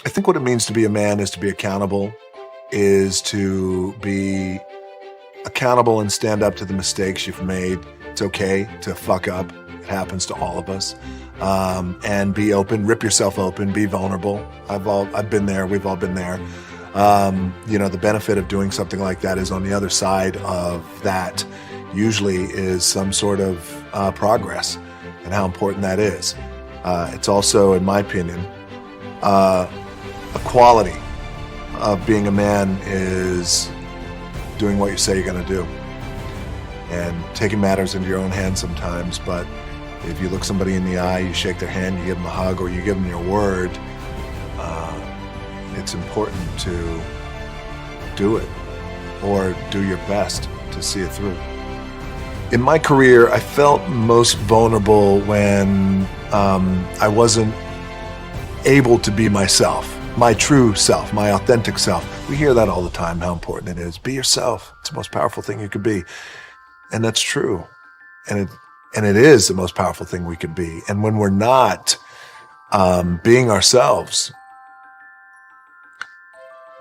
I think what it means to be a man is to be accountable, is to be accountable and stand up to the mistakes you've made. It's okay to fuck up. It happens to all of us. And be open, rip yourself open, be vulnerable. I've been there. We've all been there. The benefit of doing something like that is on the other side of that usually is some sort of progress, and how important that is. It's also, in my opinion, a quality of being a man is doing what you say you're going to do and taking matters into your own hands sometimes. But if you look somebody in the eye, you shake their hand, you give them a hug, or you give them your word, it's important to do it or do your best to see it through. In my career, I felt most vulnerable when I wasn't able to be myself, my true self, my authentic self. We hear that all the time, how important it is. Be yourself. It's the most powerful thing you could be. And that's true. And it is the most powerful thing we could be. And when we're not being ourselves,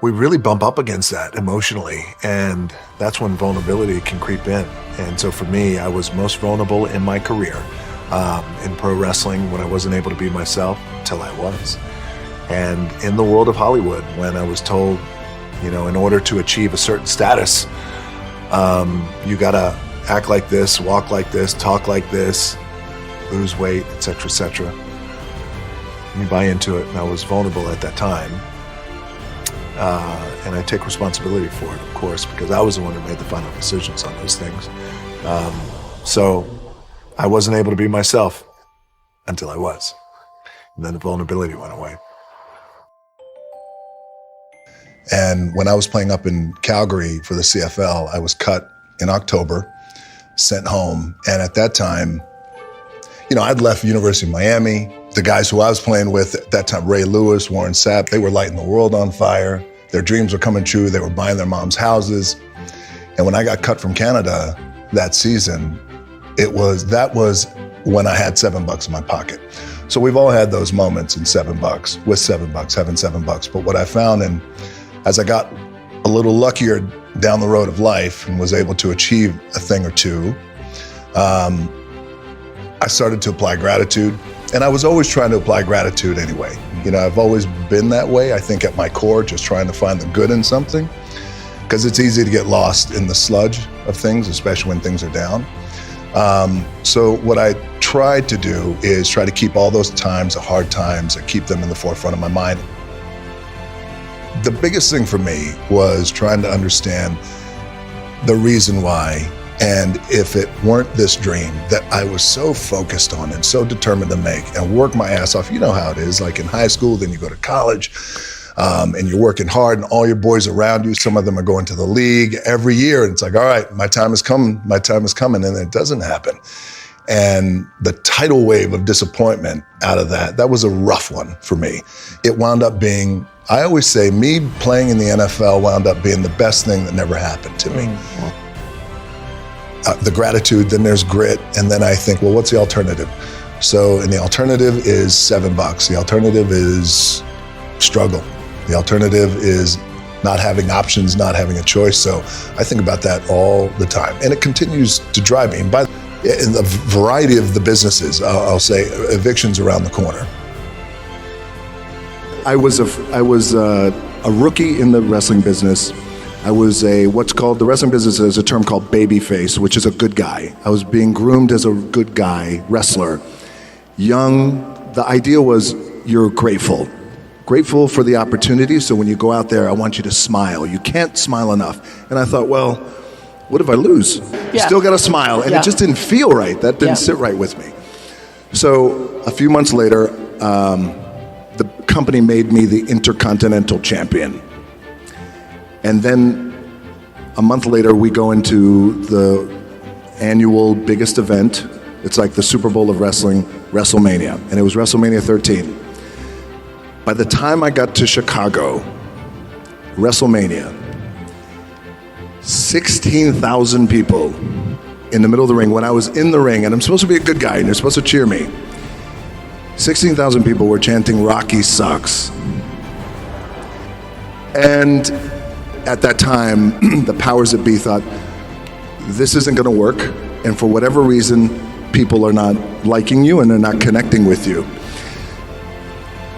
we really bump up against that emotionally. And that's when vulnerability can creep in. And so for me, I was most vulnerable in my career in pro wrestling when I wasn't able to be myself till I was. And in the world of Hollywood, when I was told, in order to achieve a certain status, you gotta act like this, walk like this, talk like this, lose weight, etc., etc. And you buy into it, and I was vulnerable at that time. And I take responsibility for it, of course, because I was the one who made the final decisions on those things. So I wasn't able to be myself until I was. And then the vulnerability went away. And when I was playing up in Calgary for the CFL, I was cut in October, sent home. And at that time, I'd left University of Miami. The guys who I was playing with at that time, Ray Lewis, Warren Sapp, they were lighting the world on fire. Their dreams were coming true. They were buying their mom's houses. And when I got cut from Canada that season, that was when I had $7 in my pocket. So we've all had those moments in $7, with $7, having $7. But what I found, and as I got a little luckier down the road of life and was able to achieve a thing or two, I started to apply gratitude. And I was always trying to apply gratitude anyway. I've always been that way, I think, at my core, just trying to find the good in something, because it's easy to get lost in the sludge of things, especially when things are down. So what I tried to do is try to keep all those times, the hard times, and keep them in the forefront of my mind. The biggest thing for me was trying to understand the reason why, and if it weren't this dream that I was so focused on and so determined to make and work my ass off. You know how it is, like in high school, then you go to college, and you're working hard, and all your boys around you, some of them are going to the league every year, and it's like, all right, my time is coming, and it doesn't happen. And the tidal wave of disappointment out of that was a rough one for me. It wound up being, I always say, me playing in the NFL wound up being the best thing that never happened to me. The gratitude, then there's grit, and then I think, well, what's the alternative? So, and the alternative is $7. The alternative is struggle. The alternative is not having options, not having a choice. So I think about that all the time, and it continues to drive me. And in the variety of the businesses, I'll say evictions around the corner. I was a rookie in the wrestling business. I was the wrestling business has a term called baby face, which is a good guy. I was being groomed as a good guy wrestler. Young, the idea was you're grateful for the opportunity. So when you go out there, I want you to smile. You can't smile enough. And I thought, well, what if I lose? You still got to smile. And it just didn't feel right. That didn't sit right with me. So a few months later, the company made me the Intercontinental Champion. And then a month later, we go into the annual biggest event. It's like the Super Bowl of wrestling, WrestleMania. And it was WrestleMania 13. By the time I got to Chicago, WrestleMania, 16,000 people in the middle of the ring. When I was in the ring, and I'm supposed to be a good guy, and you're supposed to cheer me, 16,000 people were chanting "Rocky sucks." And at that time, the powers that be thought, this isn't going to work. And for whatever reason, people are not liking you and they're not connecting with you.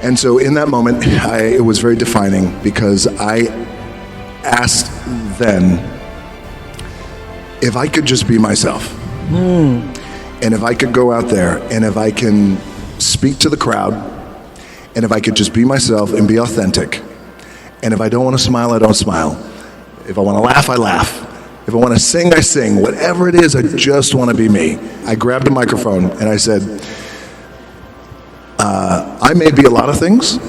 And so in that moment, it was very defining, because I asked then if I could just be myself. And if I could go out there and if I can speak to the crowd, and if I could just be myself and be authentic, and if I don't want to smile, I don't smile. If I want to laugh, I laugh. If I want to sing, I sing. Whatever it is, I just want to be me. I grabbed a microphone and I said, I may be a lot of things,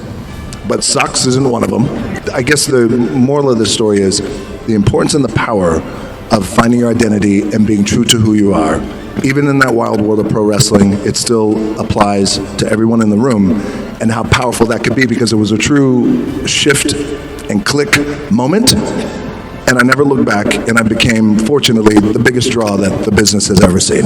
but sucks isn't one of them. I guess the moral of the story is the importance and the power of finding your identity and being true to who you are. Even in that wild world of pro wrestling, it still applies to everyone in the room, and how powerful that could be, because it was a true shift and click moment. And I never looked back, and I became, fortunately, the biggest draw that the business has ever seen.